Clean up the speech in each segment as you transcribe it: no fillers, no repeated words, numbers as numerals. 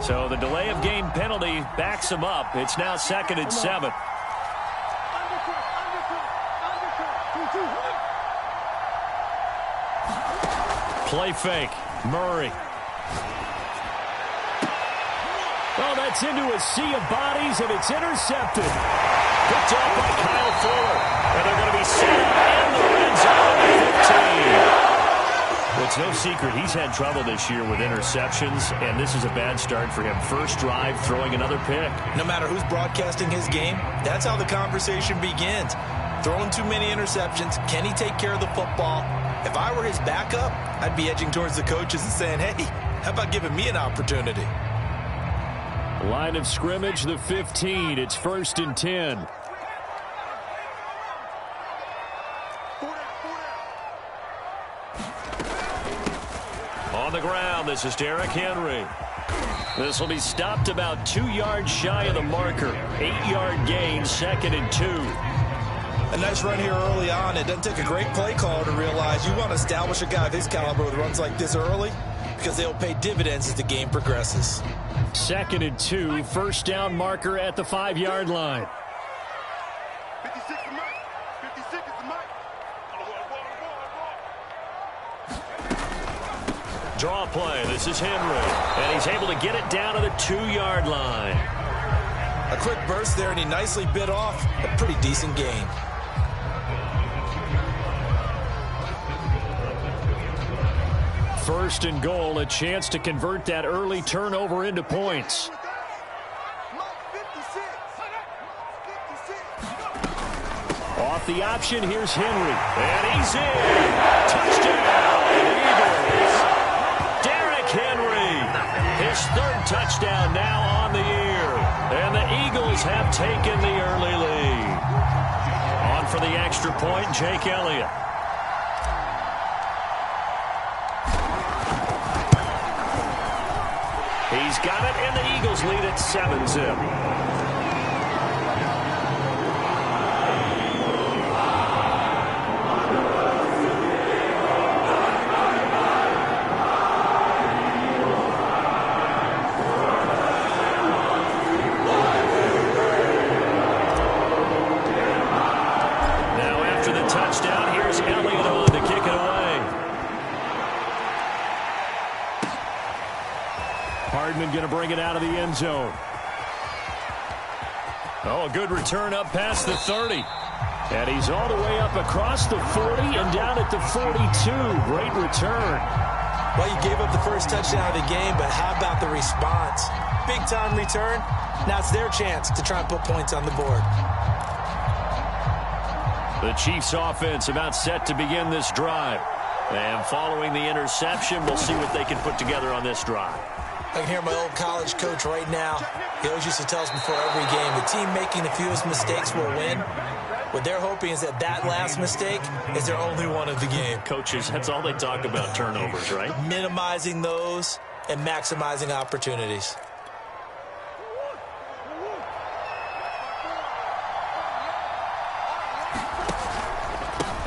So the delay of game penalty backs him up. It's now 2nd and 7. Play fake. Murray. Oh, that's into a sea of bodies, and it's intercepted. Picked off by Kyle Fuller. And they're going to be set up in the red zone at 15. It's no secret he's had trouble this year with interceptions, and this is a bad start for him. First drive, throwing another pick. No matter who's broadcasting his game, that's how the conversation begins. Throwing too many interceptions. Can he take care of the football? If I were his backup, I'd be edging towards the coaches and saying, hey, how about giving me an opportunity? Line of scrimmage, the 15. It's 1st and 10. On the ground, this is Derrick Henry. This will be stopped about 2 yards shy of the marker. 8-yard gain, 2nd and 2. A nice run here early on. It doesn't take a great play caller to realize you want to establish a guy of his caliber with runs like this early because they'll pay dividends as the game progresses. 2nd and 2, first down marker at the 5-yard line. 56 is Mike. 56 is Mike. Draw play. This is Henry. And he's able to get it down to the 2-yard line. A quick burst there, and he nicely bit off a pretty decent gain. First and goal, a chance to convert that early turnover into points. Off the option, here's Henry. And he's in. Touchdown, Eagles. Derrick Henry. His 3rd touchdown now on the year. And the Eagles have taken the early lead. On for the extra point, Jake Elliott. He's got it, and the Eagles lead at 7-zip. Now after the touchdown, here's Elliott on to kick it away. Hardman going to bring it out of the end zone. Oh, a good return up past the 30. And he's all the way up across the 40 and down at the 42. Great return. Well, you gave up the first touchdown of the game, but how about the response? Big-time return. Now it's their chance to try and put points on the board. The Chiefs offense about set to begin this drive. And following the interception, we'll see what they can put together on this drive. I can hear my old college coach right now. He always used to tell us before every game, the team making the fewest mistakes will win. What they're hoping is that that last mistake is their only one of the game. Coaches, that's all they talk about, turnovers, right? Minimizing those and maximizing opportunities.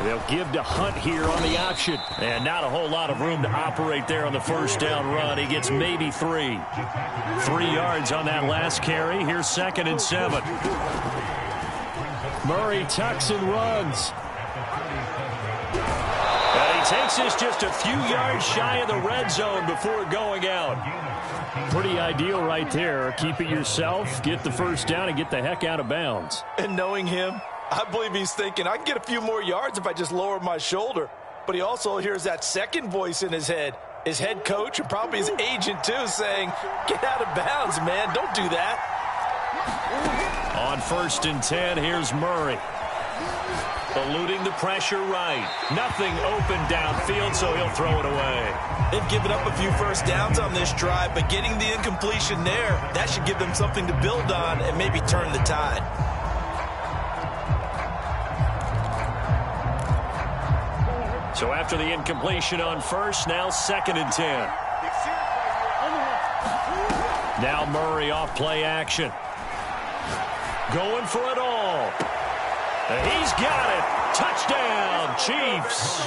They'll give to Hunt here on the option. And not a whole lot of room to operate there on the first down run. He gets maybe 3. 3 yards on that last carry. Here's 2nd and 7. Murray tucks and runs. And he takes this just a few yards shy of the red zone before going out. Pretty ideal right there. Keep it yourself, get the first down, and get the heck out of bounds. And knowing him, I believe he's thinking, I can get a few more yards if I just lower my shoulder. But he also hears that second voice in his head. His head coach and probably his agent, too, saying, get out of bounds, man. Don't do that. On 1st and 10, here's Murray. Eluding the pressure right. Nothing open downfield, so he'll throw it away. They've given up a few first downs on this drive, but getting the incompletion there, that should give them something to build on and maybe turn the tide. So after the incompletion on first, now 2nd and 10. Now Murray off play action. Going for it all. And he's got it. Touchdown, Chiefs.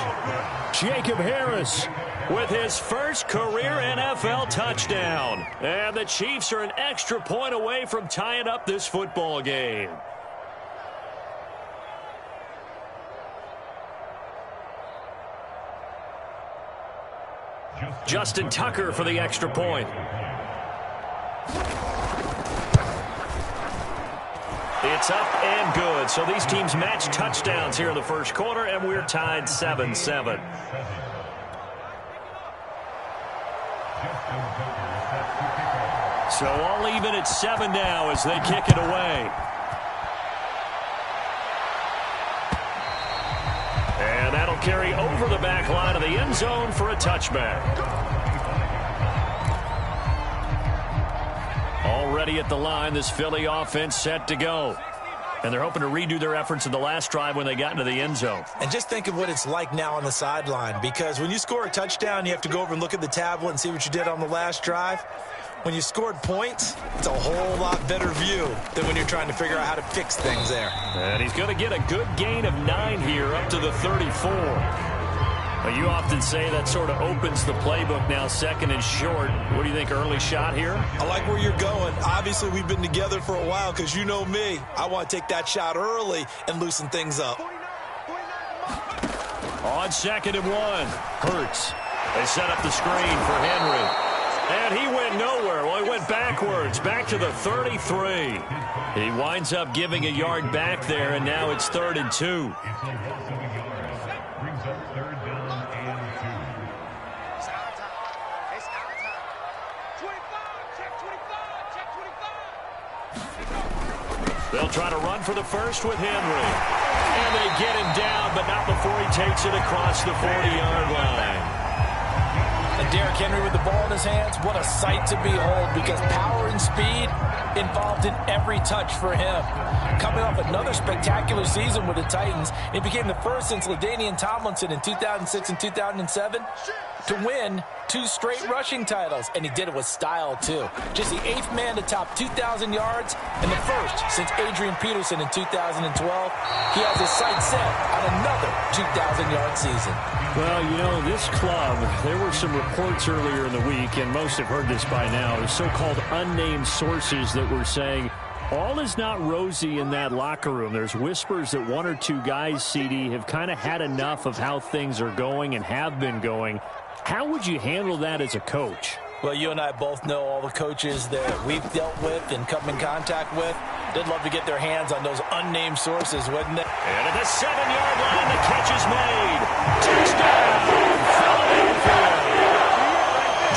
Jacob Harris with his first career NFL touchdown. And the Chiefs are an extra point away from tying up this football game. Justin Tucker for the extra point. It's up and good. So these teams match touchdowns here in the first quarter, and we're tied 7-7. So all even at 7 now as they kick it away. And that'll carry over the back line of the end zone for a touchback. Already at the line, this Philly offense set to go. And they're hoping to redo their efforts in the last drive when they got into the end zone. And just think of what it's like now on the sideline, because when you score a touchdown, you have to go over and look at the tablet and see what you did on the last drive. When you scored points, it's a whole lot better view than when you're trying to figure out how to fix things there. And he's going to get a good gain of 9 here up to the 34. But you often say that sort of opens the playbook now, second and short. What do you think, early shot here? I like where you're going. Obviously, we've been together for a while because you know me. I want to take that shot early and loosen things up. On 2nd and 1, Hurts. They set up the screen for Henry. And he went nowhere. Well, he went backwards, back to the 33. He winds up giving a yard back there, and now it's 3rd and 2. They'll try to run for the first with Henry. And they get him down, but not before he takes it across the 40-yard line. And Derrick Henry with the ball in his hands, what a sight to behold, because power and speed involved in every touch for him. Coming off another spectacular season with the Titans, it became the first since LaDainian Tomlinson in 2006 and 2007 to win 2 straight rushing titles, and he did it with style too. Just the 8th man to top 2,000 yards and the first since Adrian Peterson in 2012. He has his sights set on another 2,000-yard season. Well, you know, this club, there were some reports earlier in the week, and most have heard this by now, the so-called unnamed sources that were saying all is not rosy in that locker room. There's whispers that 1 or 2 guys, CD, have kind of had enough of how things are going and have been going. How would you handle that as a coach? Well, you and I both know all the coaches that we've dealt with and come in contact with. They'd love to get their hands on those unnamed sources, wouldn't they? And at the 7-yard line, the catch is made. Touchdown, Philadelphia.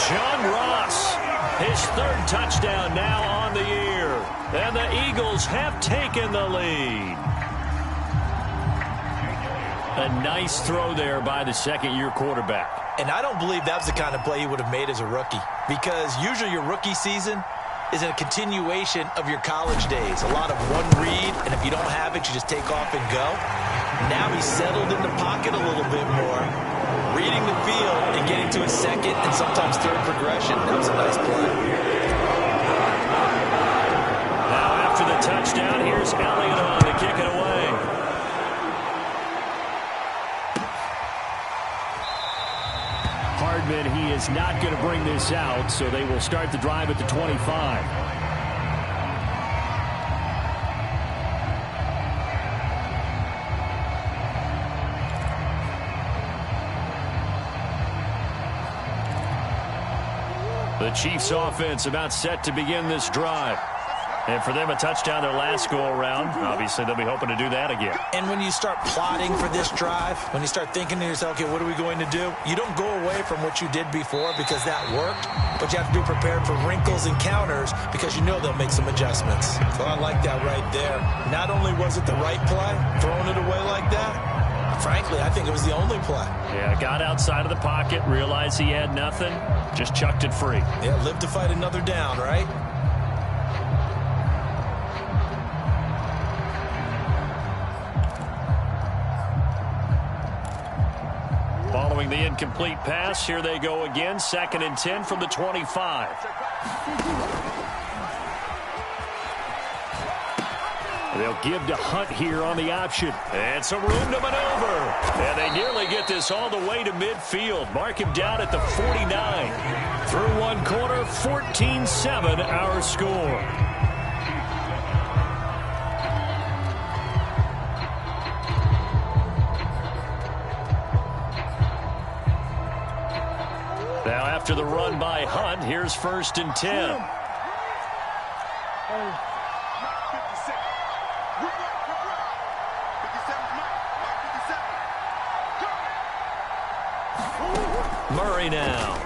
John Ross, his 3rd touchdown now on the year. And the Eagles have taken the lead. A nice throw there by the second-year quarterback. And I don't believe that was the kind of play he would have made as a rookie, because usually your rookie season is a continuation of your college days. A lot of one read, and if you don't have it, you just take off and go. Now he's settled in the pocket a little bit more, reading the field and getting to a second and sometimes third progression. That was a nice play. Now after the touchdown, here's Elliott on to kick it away. Hardman, he is not going to bring this out, so they will start the drive at the 25. The Chiefs offense about set to begin this drive. And for them, a touchdown their last go-around. Obviously, they'll be hoping to do that again. And when you start plotting for this drive, when you start thinking to yourself, okay, what are we going to do? You don't go away from what you did before because that worked, but you have to be prepared for wrinkles and counters because you know they'll make some adjustments. So I like that right there. Not only was it the right play, throwing it away like that, frankly, I think it was the only play. Yeah, got outside of the pocket, realized he had nothing, just chucked it free. Yeah, live to fight another down, right? Following the incomplete pass, here they go again. 2nd and 10 from the 25. They'll give to Hunt here on the option. And some room to maneuver. And they nearly get this all the way to midfield. Mark him down at the 49. Through one quarter, 14-7 our score. Now after the run by Hunt, here's 1st and 10. Murray now.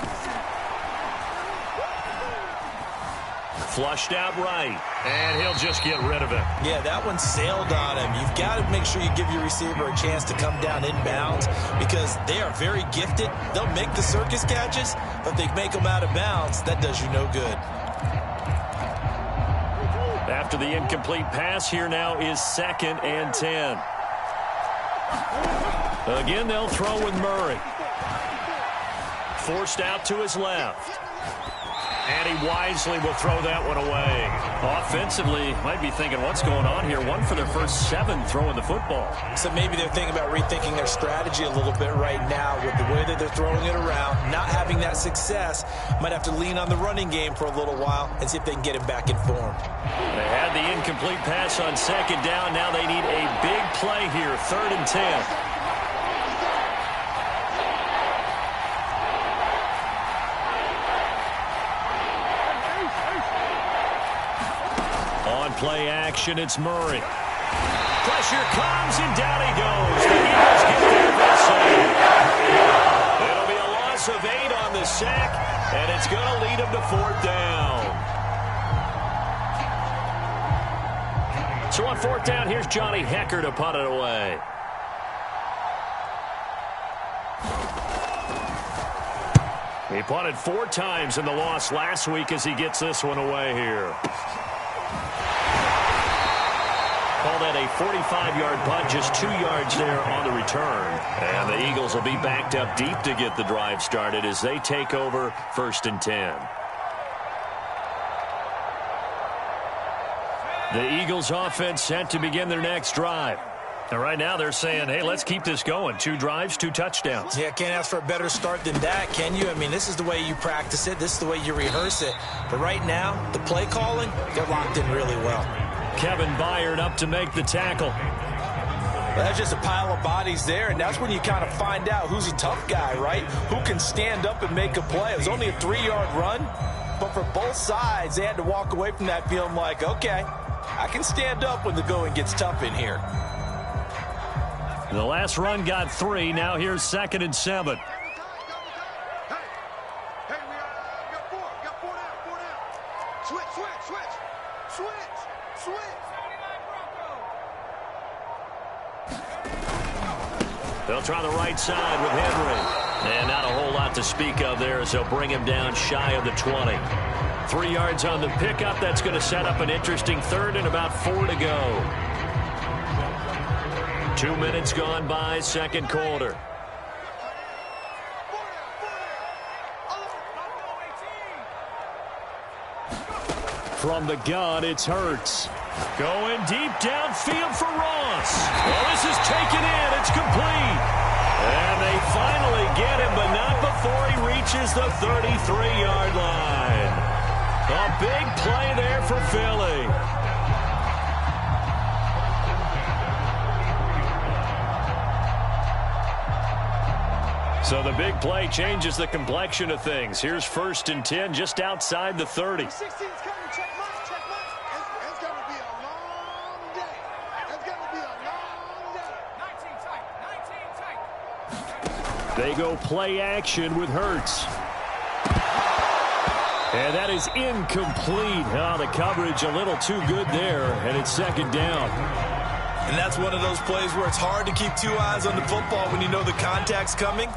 Flushed out right. And he'll just get rid of it. Yeah, that one sailed on him. You've got to make sure you give your receiver a chance to come down inbounds because they are very gifted. They'll make the circus catches, but if they make them out of bounds, that does you no good. After the incomplete pass, here now is 2nd and 10. Again, they'll throw with Murray. Forced out to his left. And he wisely will throw that one away. Offensively, might be thinking, what's going on here? 1 for their first 7 throwing the football. So maybe they're thinking about rethinking their strategy a little bit right now with the way that they're throwing it around, not having that success. Might have to lean on the running game for a little while and see if they can get him back in form. They had the incomplete pass on 2nd down. Now they need a big play here, 3rd and 10. Play action, it's Murray. Pressure comes, and down he goes. The Eagles get there for a sack. It'll be a loss of 8 on the sack, and it's going to lead him to 4th down. So on 4th down, here's Johnny Hecker to punt it away. He punted 4 times in the loss last week as he gets this one away here. Call that a 45-yard punt, just 2 yards there on the return. And the Eagles will be backed up deep to get the drive started as they take over 1st and 10. The Eagles offense set to begin their next drive. And right now they're saying, hey, let's keep this going. 2 drives, 2 touchdowns. Yeah, can't ask for a better start than that, can you? I mean, this is the way you practice it. This is the way you rehearse it. But right now, the play calling, they're locked in really well. Kevin Byard up to make the tackle. Well, that's just a pile of bodies there, and that's when you kind of find out who's a tough guy, right? Who can stand up and make a play. It was only a 3-yard run, but for both sides, they had to walk away from that feeling like, okay, I can stand up when the going gets tough in here. The last run got 3. Now here's 2nd and 7. They'll try the right side with Henry. And not a whole lot to speak of there as they'll bring him down shy of the 20. 3 yards on the pickup. That's going to set up an interesting 3rd and about 4 to go. 2 minutes gone by, 2nd quarter. From the gun, it's Hurts. Going deep downfield for Ross. Well, this is taken in. It's complete. And they finally get him, but not before he reaches the 33-yard line. A big play there for Philly. So the big play changes the complexion of things. Here's 1st and 10 just outside the 30. They go play action with Hurts. And that is incomplete. Oh, the coverage a little too good there, and it's 2nd down. And that's one of those plays where it's hard to keep 2 eyes on the football when you know the contact's coming,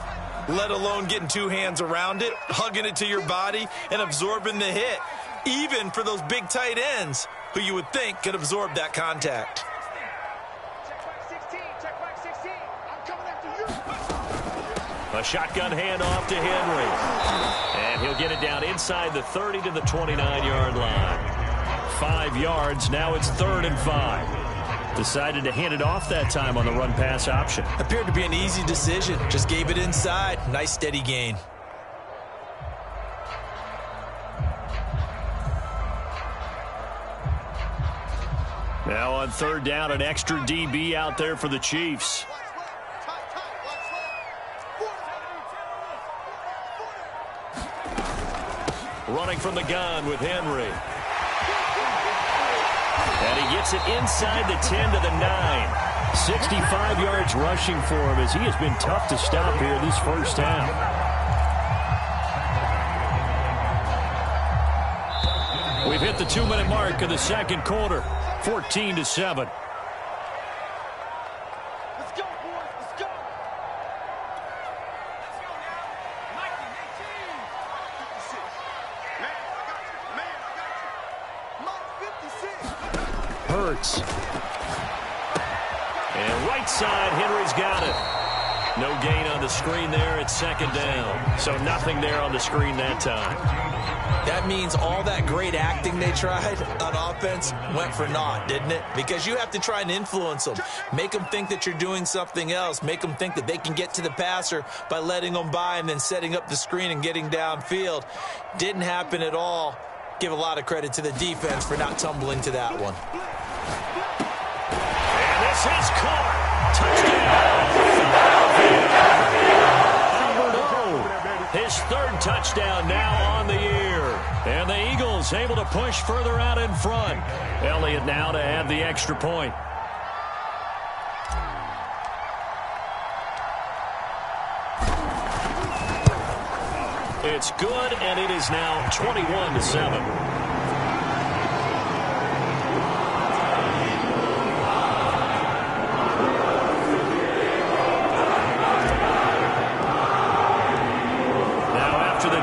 let alone getting 2 hands around it, hugging it to your body, and absorbing the hit, even for those big tight ends who you would think could absorb that contact. A shotgun handoff to Henry. And he'll get it down inside the 30 to the 29-yard line. 5 yards. Now it's 3rd and 5. Decided to hand it off that time on the run-pass option. Appeared to be an easy decision. Just gave it inside. Nice steady gain. Now on third down, an extra DB out there for the Chiefs. Running from the gun with Henry. And he gets it inside the 10 to the 9. 65 yards rushing for him as he has been tough to stop here this first half. We've hit the 2-minute mark of the second quarter. 14-7. Let's go, boys. Let's go. Let's go now. 19, 56. Man, I got you. Mike 56. Hurts. And right side, Henry's got it. No gain on the screen there. It's second down. So nothing there on the screen that time. That means all that great acting they tried on offense went for naught, didn't it? Because you have to try and influence them. Make them think that you're doing something else. Make them think that they can get to the passer by letting them by and then setting up the screen and getting downfield. Didn't happen at all. Give a lot of credit to the defense for not tumbling to that one. And this is caught. Touchdown. His third touchdown now on the year. And the Eagles able to push further out in front. Elliott now to add the extra point. It's good, and it is now 21-7.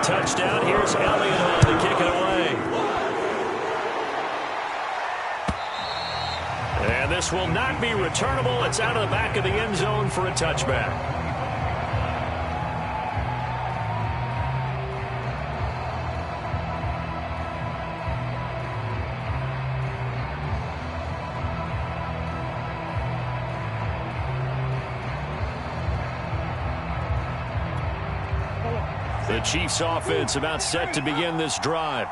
Touchdown. Here's Elliott on to kick it away. And this will not be returnable. It's out of the back of the end zone for a touchback. The Chiefs offense about set to begin this drive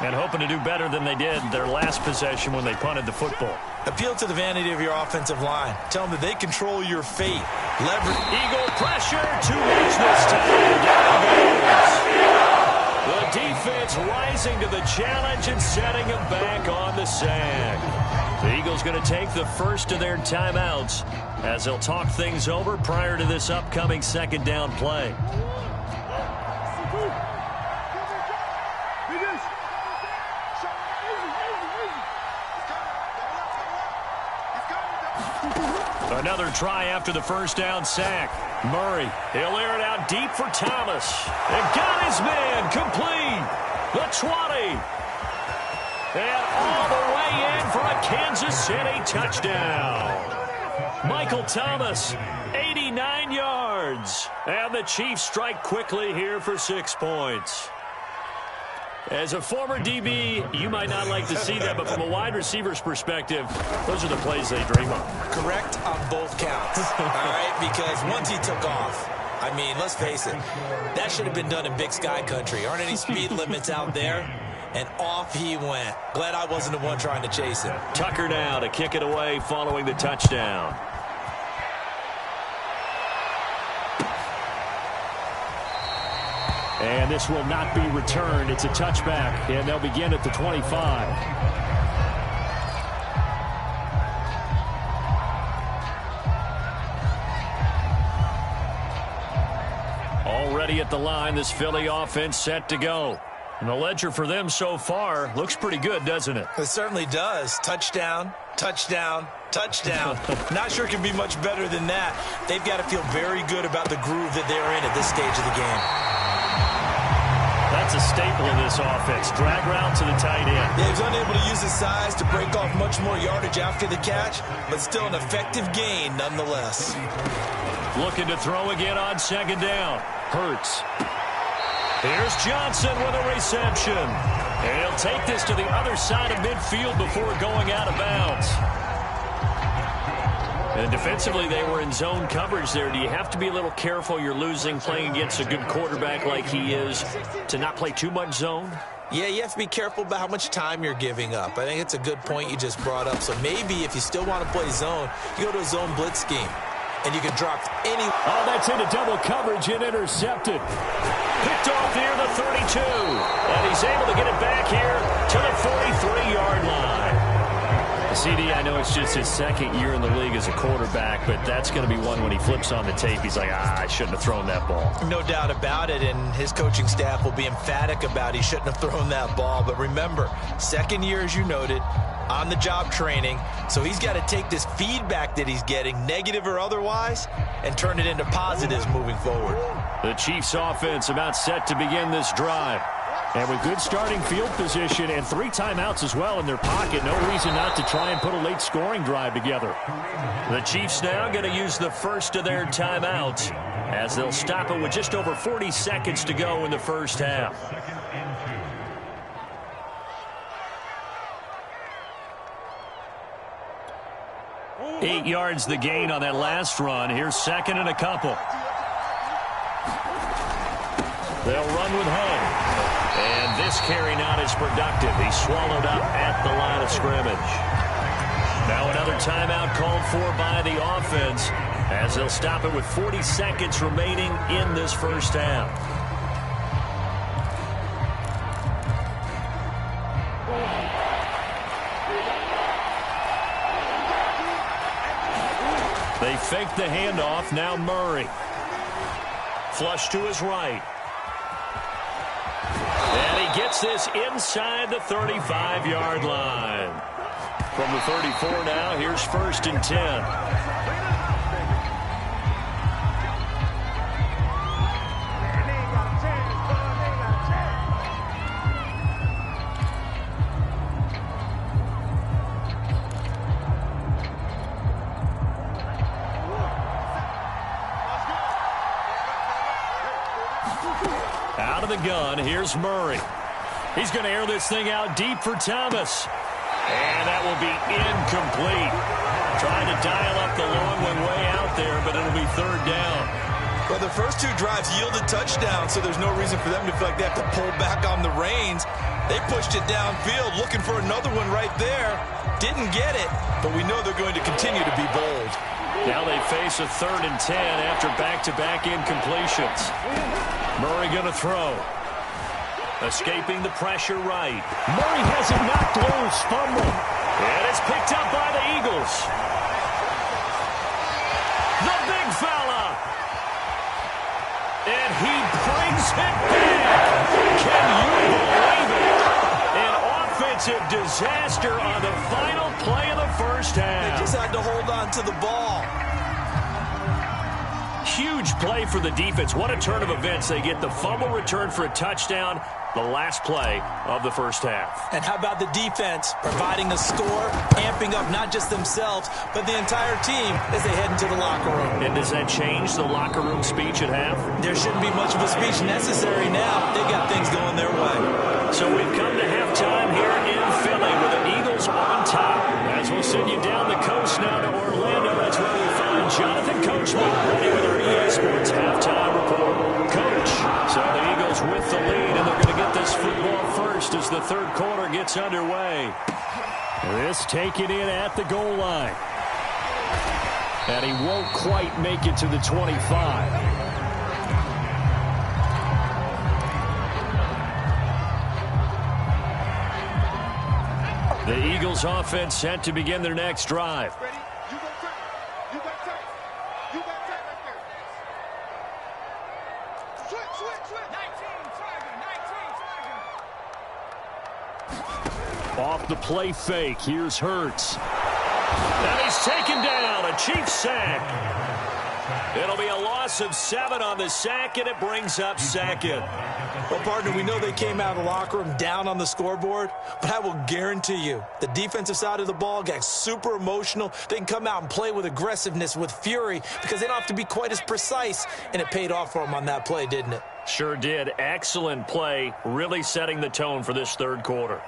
and hoping to do better than they did their last possession when they punted the football. Appeal to the vanity of your offensive line. Tell them that they control your fate. Leverage. Eagle pressure, too much this time. Down goes. The defense rising to the challenge and setting them back on the sag. The Eagles going to take the first of their timeouts as they'll talk things over prior to this upcoming second down play. Another try after the first down sack. Murray, he'll air it out deep for Thomas. And got his man complete. The 20. And all the way in for a Kansas City touchdown. Michael Thomas, 89 yards. And the Chiefs strike quickly here for 6 points. As a former DB, you might not like to see that, but from a wide receiver's perspective, those are the plays they dream of. Correct on both counts, all right? Because once he took off, I mean, let's face it, that should have been done in Big Sky country. Aren't any speed limits out there? And off he went. Glad I wasn't the one trying to chase him. Tucker now to kick it away following the touchdown. And this will not be returned. It's a touchback, and they'll begin at the 25. Already at the line, this Philly offense set to go. And the ledger for them so far looks pretty good, doesn't it? It certainly does. Touchdown, touchdown, touchdown. Not sure it can be much better than that. They've got to feel very good about the groove that they're in at this stage of the game. That's a staple of this offense. Drag route to the tight end. Yeah, he's unable to use his size to break off much more yardage after the catch, but still an effective gain nonetheless. Looking to throw again on second down. Hurts. Here's Johnson with a reception. And he'll take this to the other side of midfield before going out of bounds. And defensively, they were in zone coverage there. Do you have to be a little careful you're losing playing against a good quarterback like he is to not play too much zone? Yeah, you have to be careful about how much time you're giving up. I think it's a good point you just brought up. So maybe if you still want to play zone, you go to a zone blitz scheme. And you can drop any... Oh, that's into double coverage and intercepted. Picked off near the 32. And he's able to get it back here to the 43-yard line. CD, I know it's just his second year in the league as a quarterback, but that's going to be one when he flips on the tape. He's like, I shouldn't have thrown that ball. No doubt about it, and his coaching staff will be emphatic about he shouldn't have thrown that ball. But remember, second year, as you noted, on-the-job training, so he's got to take this feedback that he's getting, negative or otherwise, and turn it into positives moving forward. The Chiefs offense about set to begin this drive. And with good starting field position and 3 timeouts as well in their pocket, no reason not to try and put a late scoring drive together. The Chiefs now going to use the first of their timeouts as they'll stop it with just over 40 seconds to go in the first half. Eight yards the gain on that last run. Here's second and a couple. They'll run with home. And this carry not as productive. He's swallowed up at the line of scrimmage. Now another timeout called for by the offense as they'll stop it with 40 seconds remaining in this first half. They fake the handoff. Now Murray. Flush to his right. And he gets this inside the 35-yard line. From the 34 now, here's first and 10. Out of the gun, here's Murray. He's going to air this thing out deep for Thomas. And that will be incomplete. Trying to dial up the long one way out there, but it'll be third down. Well, the first 2 drives yielded touchdowns, so there's no reason for them to feel like they have to pull back on the reins. They pushed it downfield, looking for another one right there. Didn't get it, but we know they're going to continue to be bold. Now they face a third and 10 after back-to-back incompletions. Murray going to throw. Escaping the pressure right. Murray has it knocked loose, fumble. And it's picked up by the Eagles. The big fella. And he brings it back. Can you believe it? An offensive disaster on the final play of the first half. They just had to hold on to the ball. Huge play for the defense. What a turn of events. They get the fumble return for a touchdown, the last play of the first half. And how about the defense providing a score, amping up not just themselves, but the entire team as they head into the locker room. And does that change the locker room speech at half? There shouldn't be much of a speech necessary now. They've got things going their way. So we've come to halftime here in Philly with the Eagles on top. As we'll send you down the coast now to Orlando, that's where we find Jonathan Coachman ready with our EA Sports halftime report. Coach, so the Eagles with the lead, and they're going to get this football first as the third quarter gets underway. This taken in at the goal line. And he won't quite make it to the 25. The Eagles offense set to begin their next drive. Ready? You go tight. You got tight. You got tight right there. Switch. 19 target. Off the play fake. Here's Hurts. And he's taken down. A Chiefs sack. It'll be a loss of 7 on the sack, and it brings up second. Well, partner, we know they came out of the locker room down on the scoreboard, but I will guarantee you the defensive side of the ball got super emotional. They can come out and play with aggressiveness, with fury, because they don't have to be quite as precise, and it paid off for them on that play, didn't it? Sure did. Excellent play, really setting the tone for this third quarter.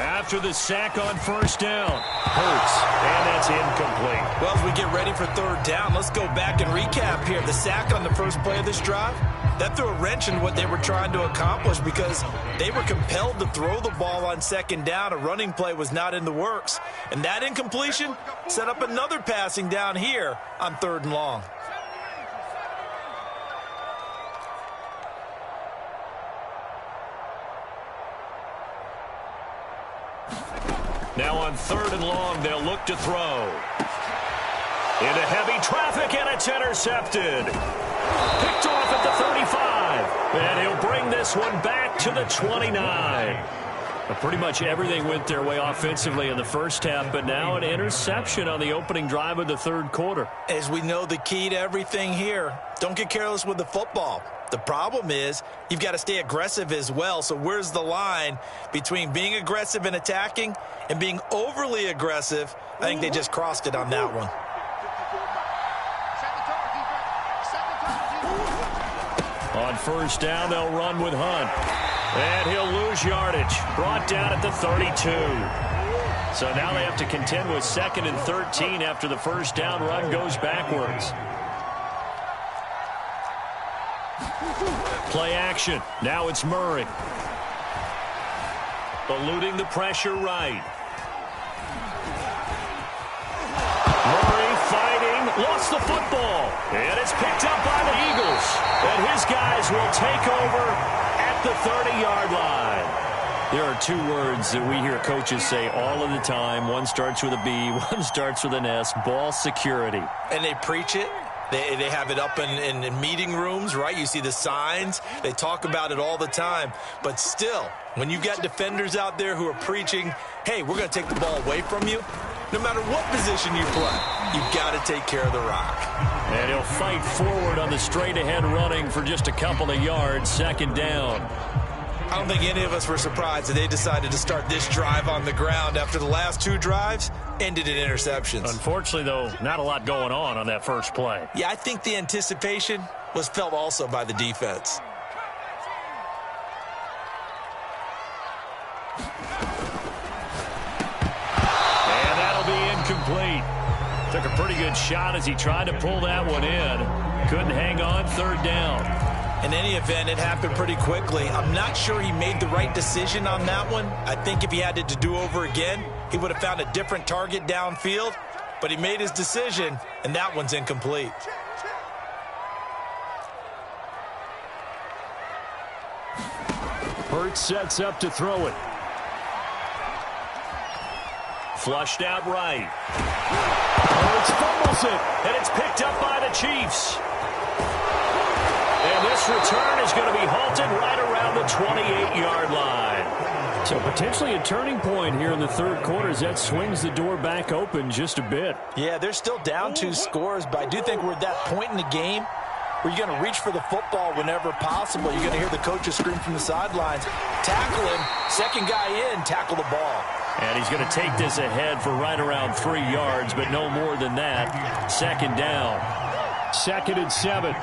After the sack on first down. Hurts, and that's incomplete. Well, as we get ready for third down, let's go back and recap here. The sack on the first play of this drive, that threw a wrench in what they were trying to accomplish because they were compelled to throw the ball on second down. A running play was not in the works. And that incompletion set up another passing down here on third and long. Now on third and long, they'll look to throw. Into heavy traffic, and it's intercepted. Picked off at the 35. And he'll bring this one back to the 29. Pretty much everything went their way offensively in the first half, but now an interception on the opening drive of the third quarter. As we know, the key to everything here, don't get careless with the football. The problem is you've got to stay aggressive as well. So where's the line between being aggressive and attacking and being overly aggressive? I think they just crossed it on that one. On first down, they'll run with Hunt. And he'll lose yardage. Brought down at the 32. So now they have to contend with 2nd and 13 after the first down run goes backwards. Play action. Now it's Murray. Eluding the pressure right. Murray fighting. Lost the football. And it's picked up by the Eagles. And his guys will take over at the 30-yard line. There are two words that we hear coaches say all of the time. One starts with a B, one starts with an S. Ball security. And they preach it. They have it up in meeting rooms, right? You see the signs. They talk about it all the time. But still, when you've got defenders out there who are preaching, hey, we're going to take the ball away from you, no matter what position you play, you've got to take care of the rock. And he'll fight forward on the straight-ahead running for just a couple of yards, 2nd down. I don't think any of us were surprised that they decided to start this drive on the ground after the last two drives ended in interceptions. Unfortunately, though, not a lot going on that first play. Yeah, I think the anticipation was felt also by the defense. And that'll be incomplete. Took a pretty good shot as he tried to pull that one in. Couldn't hang on, 3rd down. In any event, it happened pretty quickly. I'm not sure he made the right decision on that one. I think if he had it to do over again, he would have found a different target downfield. But he made his decision, and that one's incomplete. Hurts sets up to throw it. Flushed out right. Hurts fumbles it, and it's picked up by the Chiefs. And this return is going to be halted right around the 28-yard line. So potentially a turning point here in the third quarter as that swings the door back open just a bit. Yeah, they're still down 2 scores, but I do think we're at that point in the game where you're going to reach for the football whenever possible. You're going to hear the coaches scream from the sidelines. Tackle him. Second guy in, tackle the ball. And he's going to take this ahead for right around 3 yards, but no more than that. 2nd down. 2nd and 7.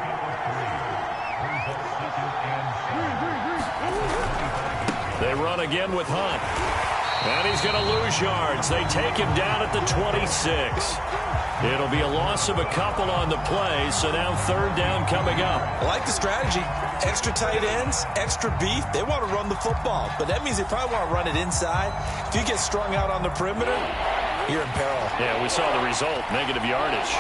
They run again with Hunt. And he's going to lose yards. They take him down at the 26. It'll be a loss of a couple on the play, so now 3rd down coming up. I like the strategy. Extra tight ends, extra beef. They want to run the football, but that means they probably want to run it inside. If you get strung out on the perimeter, you're in peril. Yeah, we saw the result, negative yardage.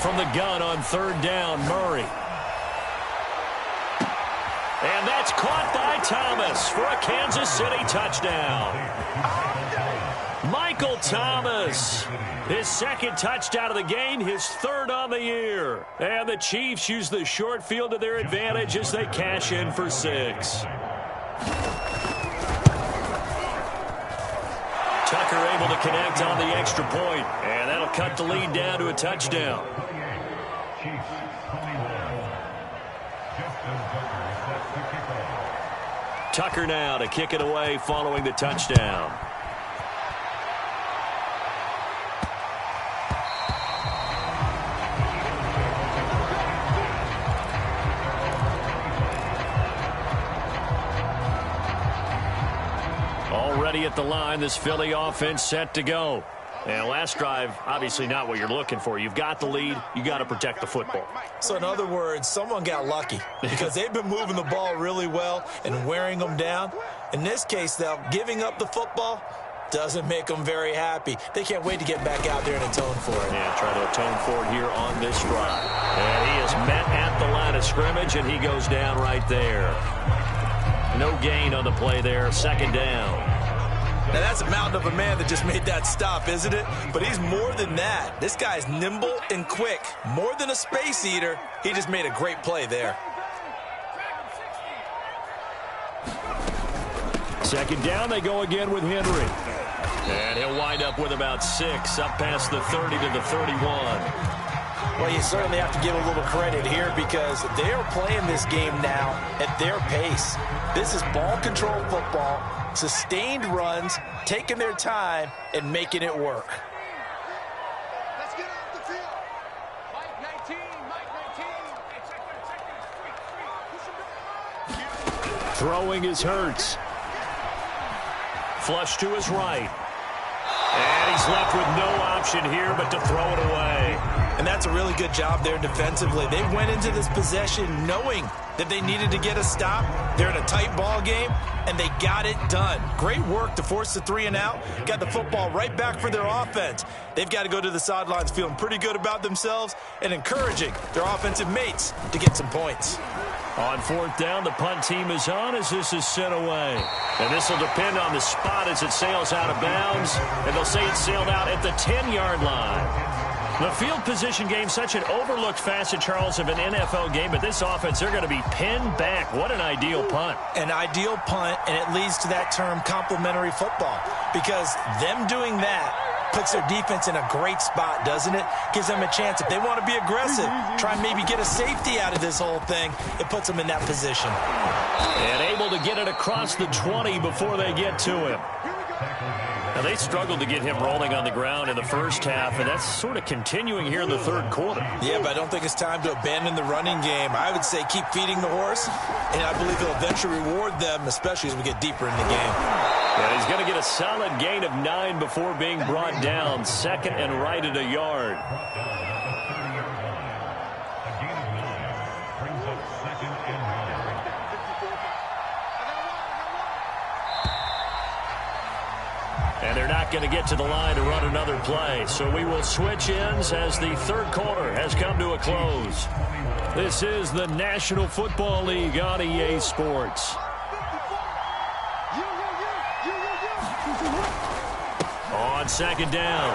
From the gun on 3rd down, Murray. And that's caught by Thomas for a Kansas City touchdown. Michael Thomas, his 2nd touchdown of the game, his 3rd on the year. And the Chiefs use the short field to their advantage as they cash in for 6. Tucker able to connect on the extra point, and that'll cut the lead down to a touchdown. Tucker now to kick it away following the touchdown. ready at the line. This Philly offense set to go. And last drive, obviously not what you're looking for. You've got the lead. You got to protect the football. So in other words, someone got lucky because they've been moving the ball really well and wearing them down. In this case, though, giving up the football doesn't make them very happy. They can't wait to get back out there and atone for it. Yeah, try to atone for it here on this drive. And he is met at the line of scrimmage, and he goes down right there. No gain on the play there. Second down. Now, that's a mountain of a man that just made that stop, isn't it? But he's more than that. This guy's nimble and quick. More than a space eater. He just made a great play there. Second down, they go again with Henry. And he'll wind up with about 6, up past the 30 to the 31. Well, you certainly have to give a little credit here because they are playing this game now at their pace. This is ball control football, sustained runs, taking their time, and making it work. Let's get off the field. Mike 19, Mike 19. Throwing is Hurts. Flush to his right. And he's left with no option here but to throw it away. And that's a really good job there defensively. They went into this possession knowing that they needed to get a stop. They're in a tight ball game, and they got it done. Great work to force the 3 and out. Got the football right back for their offense. They've got to go to the sidelines feeling pretty good about themselves and encouraging their offensive mates to get some points. On fourth down, the punt team is on as this is sent away. And this will depend on the spot as it sails out of bounds. And they'll say it sailed out at the 10-yard line. The field position game, such an overlooked facet, Charles, of an NFL game. But this offense, they're going to be pinned back. What an ideal punt. An ideal punt, and it leads to that term complementary football. Because them doing that puts their defense in a great spot, doesn't it? Gives them a chance. If they want to be aggressive, try and maybe get a safety out of this whole thing, it puts them in that position. And able to get it across the 20 before they get to him. Now, they struggled to get him rolling on the ground in the first half, and that's sort of continuing here in the third quarter. Yeah, but I don't think it's time to abandon the running game. I would say keep feeding the horse, and I believe it'll eventually reward them, especially as we get deeper in the game. And he's going to get a solid gain of 9 before being brought down. Second and right at a yard. And they're not going to get to the line to run another play. So we will switch ends as the third quarter has come to a close. This is the National Football League on EA Sports. On second down,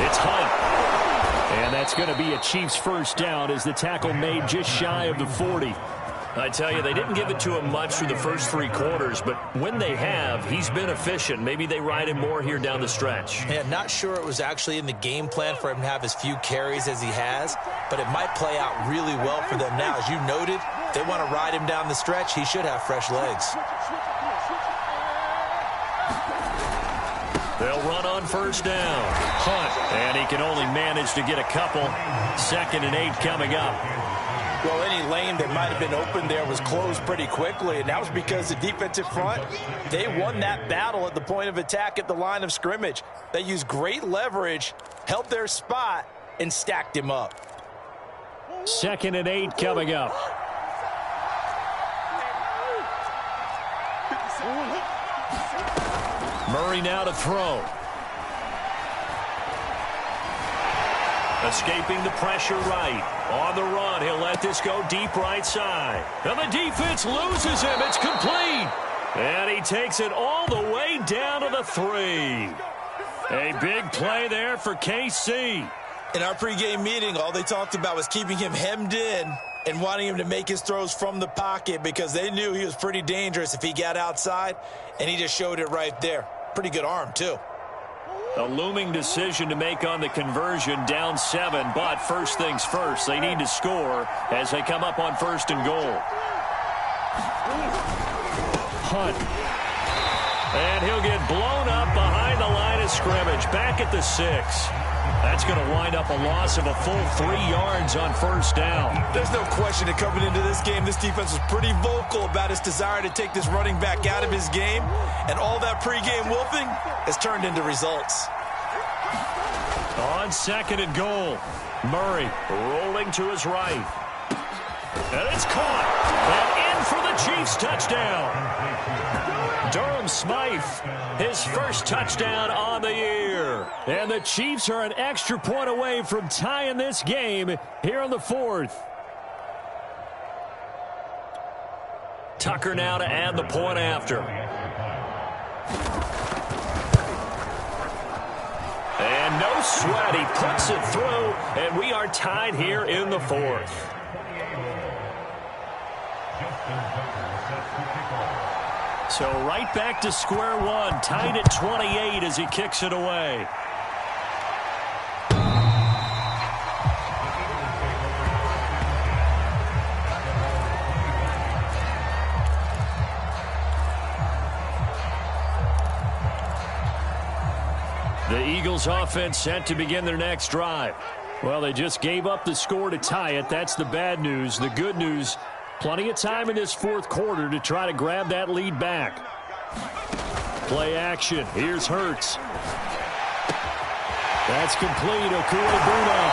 it's Hunt. And that's going to be a Chiefs first down as the tackle made just shy of the 40. I tell you, they didn't give it to him much through the first 3 quarters, but when they have, he's been efficient. Maybe they ride him more here down the stretch. Yeah, not sure it was actually in the game plan for him to have as few carries as he has, but it might play out really well for them now. As you noted, if they want to ride him down the stretch, he should have fresh legs. They'll run on first down. Hunt, and he can only manage to get a couple. Second and 8 coming up. Well, any lane that might have been open there was closed pretty quickly, and that was because the defensive front, they won that battle at the point of attack at the line of scrimmage. They used great leverage, held their spot, and stacked him up. Second and 8 coming up. Murray now to throw. Escaping the pressure right. On the run, he'll let this go deep right side. And the defense loses him. It's complete. And he takes it all the way down to the 3. A big play there for KC. In our pregame meeting, all they talked about was keeping him hemmed in and wanting him to make his throws from the pocket because they knew he was pretty dangerous if he got outside, and he just showed it right there. Pretty good arm, too. A looming decision to make on the conversion, down 7, but first things first, they need to score as they come up on first and goal. Hunt. And he'll get blown up behind the line of scrimmage, back at the 6. That's going to wind up a loss of a full 3 yards on first down. There's no question that coming into this game, this defense was pretty vocal about its desire to take this running back out of his game, and all that pregame wolfing has turned into results. On second and goal, Murray rolling to his right. And it's caught. And in for the Chiefs touchdown. Durham Smythe, his first touchdown on the year. And the Chiefs are an extra point away from tying this game here in the fourth. Tucker now to add the point after. And no sweat, he puts it through, and we are tied here in the fourth. So right back to square one, tied at 28 as he kicks it away. The Eagles offense set to begin their next drive. Well, they just gave up the score to tie it. That's the bad news. The good news, plenty of time in this fourth quarter to try to grab that lead back. Play action. Here's Hurts. That's complete. Okuegbunam.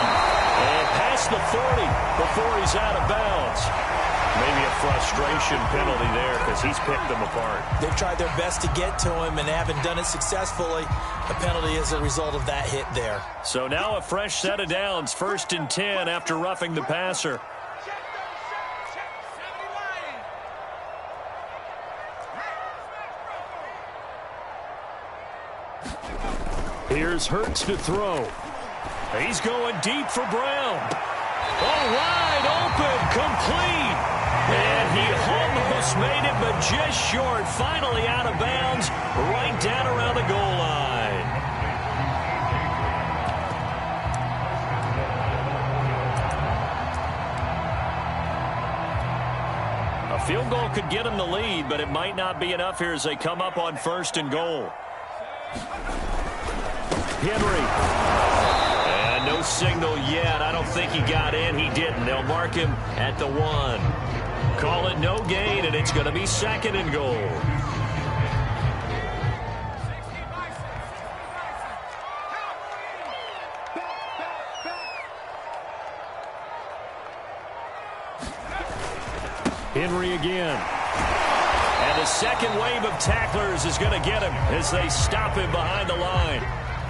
And past the 40 before he's out of bounds. Maybe a frustration penalty there because he's picked them apart. They've tried their best to get to him and haven't done it successfully. A penalty as a result of that hit there. So now a fresh set of downs. 1st and 10 after roughing the passer. Here's Hurts to throw. He's going deep for Brown. Oh, wide open, complete. And he almost made it, but just short. Finally out of bounds, right down around the goal line. A field goal could get him the lead, but it might not be enough here as they come up on 1st and goal. Henry. And no signal yet. I don't think he got in. He didn't. They'll mark him at the 1. Call it no gain, and it's going to be 2nd and goal. Henry again. And the second wave of tacklers is going to get him as they stop him behind the line.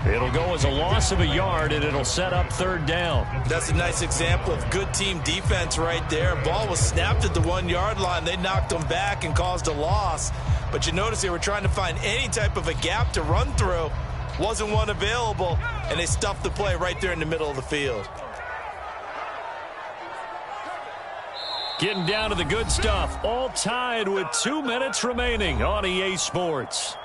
It'll go as a loss of a yard, and it'll set up 3rd down. That's a nice example of good team defense right there. Ball was snapped at the 1-yard line. They knocked them back and caused a loss. But you notice they were trying to find any type of a gap to run through. Wasn't one available, and they stuffed the play right there in the middle of the field. Getting down to the good stuff. All tied with 2 minutes remaining on EA Sports.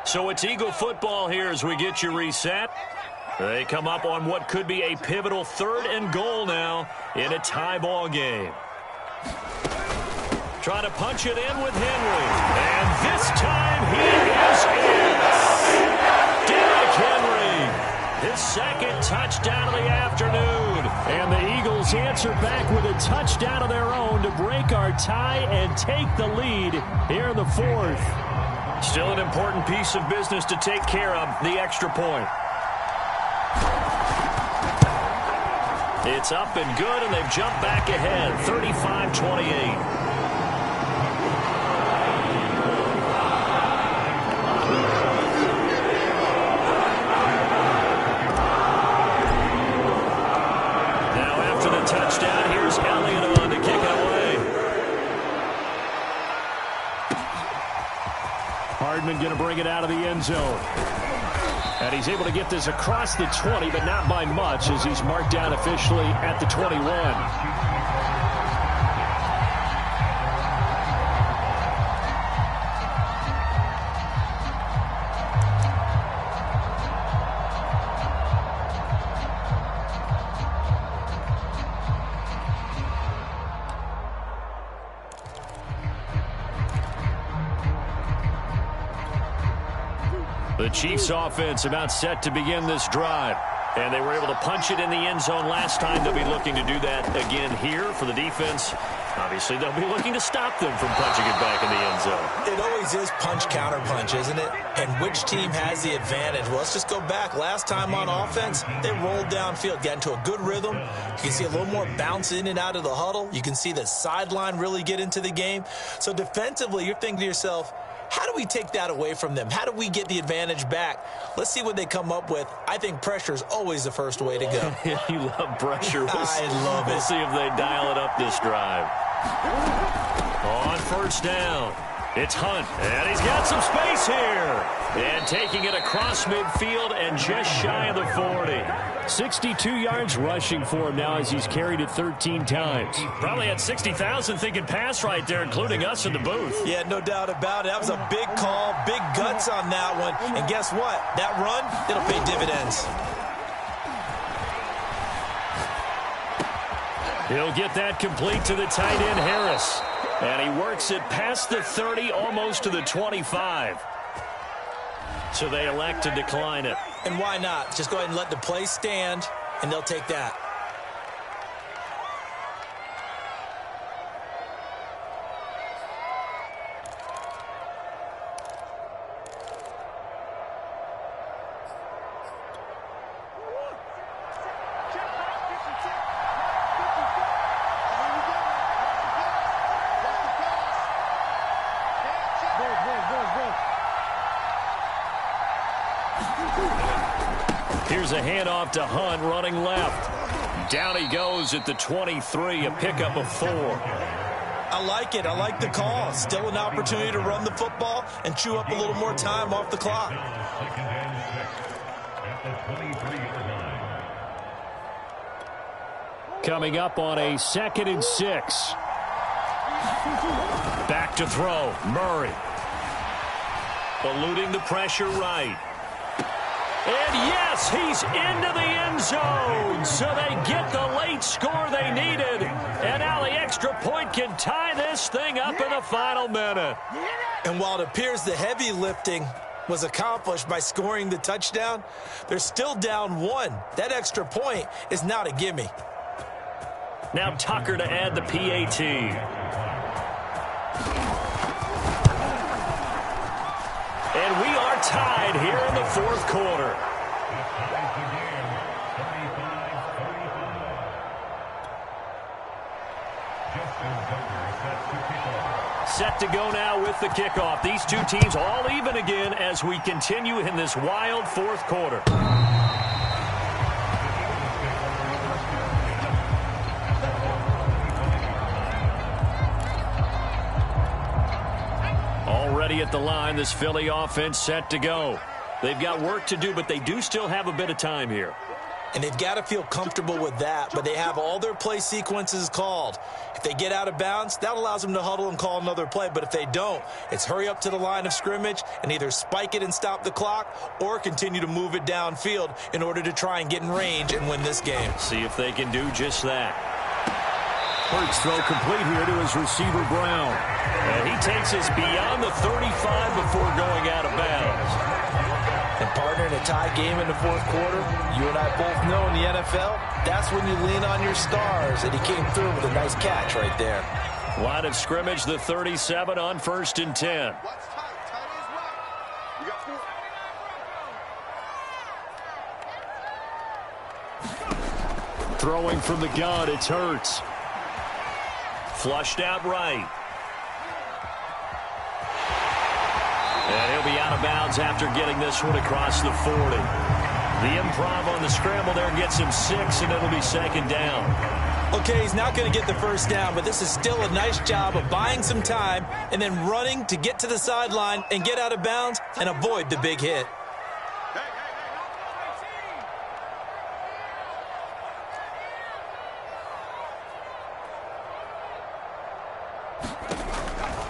So it's Eagle football here as we get you reset. They come up on what could be a pivotal 3rd and goal now in a tie ball game. Trying to punch it in with Henry. And this time he is in. Derrick Henry, his 2nd touchdown of the afternoon. And the Eagles answer back with a touchdown of their own to break our tie and take the lead here in the 4th. Still an important piece of business to take care of, the extra point. It's up and good, and they've jumped back ahead, 35-28. Touchdown. Here's Elliott on to kick it away. Hardman going to bring it out of the end zone. And he's able to get this across the 20, but not by much as he's marked down officially at the 21. The Chiefs offense about set to begin this drive. And they were able to punch it in the end zone last time. They'll be looking to do that again here for the defense. Obviously, they'll be looking to stop them from punching it back in the end zone. It always is punch-counter-punch, isn't it? And which team has the advantage? Well, let's just go back. Last time on offense, they rolled downfield, got into a good rhythm. You can see a little more bounce in and out of the huddle. You can see the sideline really get into the game. So defensively, you're thinking to yourself, how do we take that away from them? How do we get the advantage back? Let's see what they come up with. I think pressure is always the first way to go. You love pressure. I love it. We'll see if they dial it up this drive. On first down, it's Hunt, and he's got some space here. And taking it across midfield and just shy of the 40. 62 yards rushing for him now as he's carried it 13 times. Probably had 60,000 thinking pass right there, including us in the booth. Yeah, no doubt about it. That was a big call, big guts on that one. And guess what? That run, it'll pay dividends. He'll get that complete to the tight end, Harris. And he works it past the 30, almost to the 25. So they elect to decline it. And why not? Just go ahead and let the play stand, and they'll take that. Here's a handoff to Hunt running left. Down he goes at the 23, a pickup of 4. I like it. I like the call. Still an opportunity to run the football and chew up a little more time off the clock. Coming up on a 2nd and 6. Back to throw. Murray. Eluding the pressure right. And yes, he's into the end zone. So they get the late score they needed. And now the extra point can tie this thing up in the final minute. And while it appears the heavy lifting was accomplished by scoring the touchdown, they're still down 1. That extra point is not a gimme. Now Tucker to add the PAT. And we are tied here in the 4th quarter. Set to go now with the kickoff. These two teams all even again as we continue in this wild 4th quarter. Already at the line, this Philly offense set to go. They've got work to do, but they do still have a bit of time here. And they've got to feel comfortable with that, but they have all their play sequences called. If they get out of bounds, that allows them to huddle and call another play. But if they don't, it's hurry up to the line of scrimmage and either spike it and stop the clock or continue to move it downfield in order to try and get in range and win this game. See if they can do just that. Hurts throw complete here to his receiver, Brown. And he takes us beyond the 35 before going out of bounds. And partner, in a tie game in the 4th quarter, you and I both know in the NFL, that's when you lean on your stars. And he came through with a nice catch right there. Line of scrimmage, the 37 on 1st and 10. Throwing from the gun, it's Hurts. Flushed out right. And he'll be out of bounds after getting this one across the 40. The improv on the scramble there gets him 6, and it'll be 2nd down. Okay, he's not going to get the first down, but this is still a nice job of buying some time and then running to get to the sideline and get out of bounds and avoid the big hit.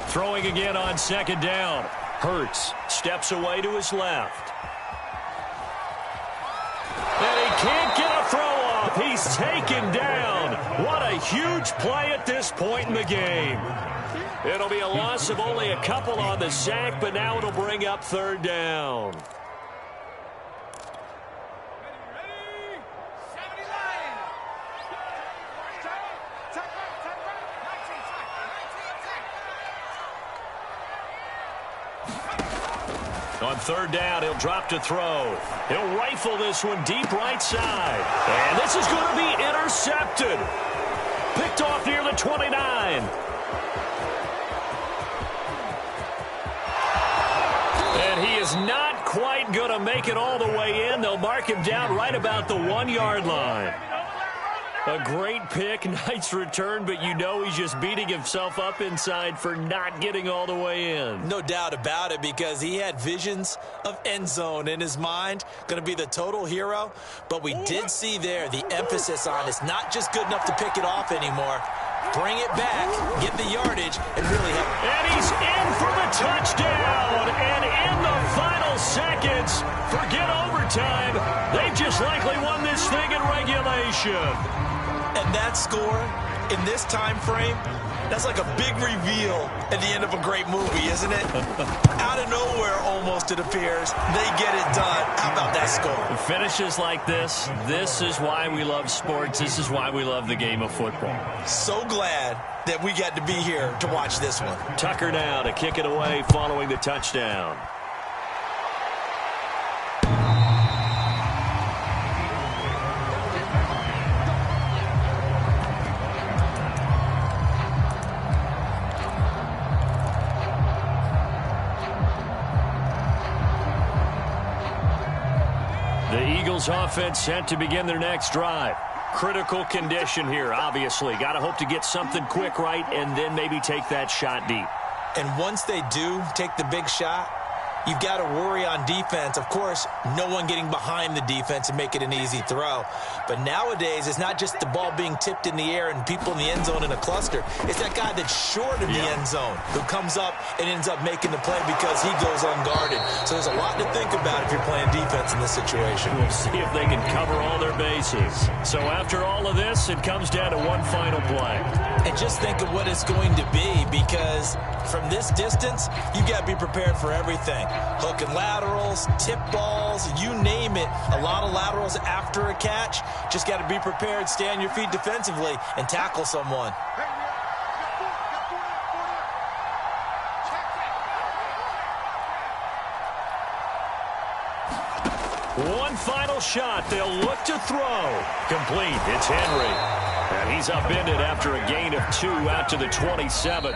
Throwing again on 2nd down. Hurts steps away to his left. And he can't get a throw off. He's taken down. What a huge play at this point in the game. It'll be a loss of only a couple on the sack, but now it'll bring up 3rd down. On third down, he'll drop to throw. He'll rifle this one deep right side. And this is going to be intercepted. Picked off near the 29. And he is not quite going to make it all the way in. They'll mark him down right about the 1-yard line. A great pick, nice return, but you know he's just beating himself up inside for not getting all the way in. No doubt about it, because he had visions of end zone in his mind. Going to be the total hero. But we did see there the emphasis on it's not just good enough to pick it off anymore. Bring it back, get the yardage, and really help. And he's in for the touchdown. And in the final seconds, forget overtime. They've just likely won this thing in regulation. And that score in this time frame, that's like a big reveal at the end of a great movie, isn't it? Out of nowhere, almost, it appears. They get it done. How about that score? Finishes like this is why we love sports. This is why we love the game of football. So glad that we got to be here to watch this one. Tucker now to kick it away following the touchdown. The Eagles offense set to begin their next drive. Critical condition here, obviously. Got to hope to get something quick right and then maybe take that shot deep. And once they do take the big shot, you've got to worry on defense. Of course, no one getting behind the defense and make it an easy throw. But nowadays, it's not just the ball being tipped in the air and people in the end zone in a cluster. It's that guy that's short of the end zone who comes up and ends up making the play because he goes unguarded. So there's a lot to think about if you're playing defense in this situation. We'll see if they can cover all their bases. So after all of this, it comes down to one final play. And just think of what it's going to be, because from this distance, you got to be prepared for everything. Hook and laterals, tip balls, you name it. A lot of laterals after a catch. Just got to be prepared, stay on your feet defensively, and tackle someone. One final shot. They'll look to throw. Complete. It's Henry. And he's upended after a gain of 2 out to the 27.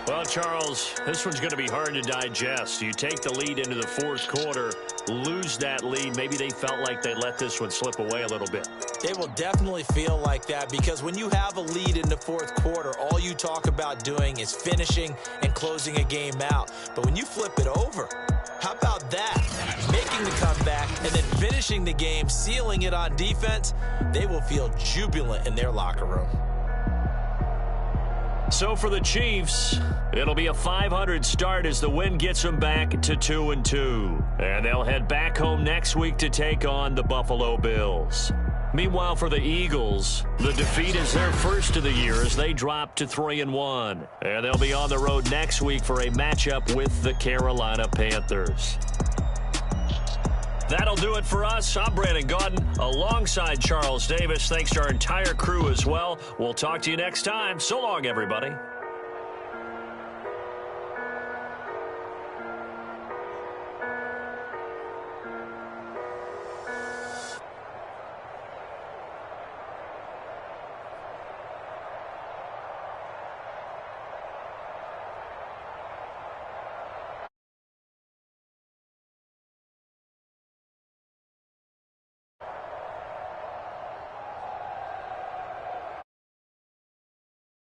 Well, Charles, this one's going to be hard to digest. You take the lead into the fourth quarter, lose that lead. Maybe they felt like they let this one slip away a little bit. They will definitely feel like that, because when you have a lead in the fourth quarter, all you talk about doing is finishing and closing a game out. But when you flip it over, how about that? Making the comeback and then finishing the game, sealing it on defense, they will feel jubilant in their locker room. So for the Chiefs, it'll be a 500 start as the win gets them back to 2-2. And they'll head back home next week to take on the Buffalo Bills. Meanwhile, for the Eagles, the defeat is their first of the year as they drop to 3-1. And they'll be on the road next week for a matchup with the Carolina Panthers. That'll do it for us. I'm Brandon Gaudin alongside Charles Davis. Thanks to our entire crew as well. We'll talk to you next time. So long, everybody.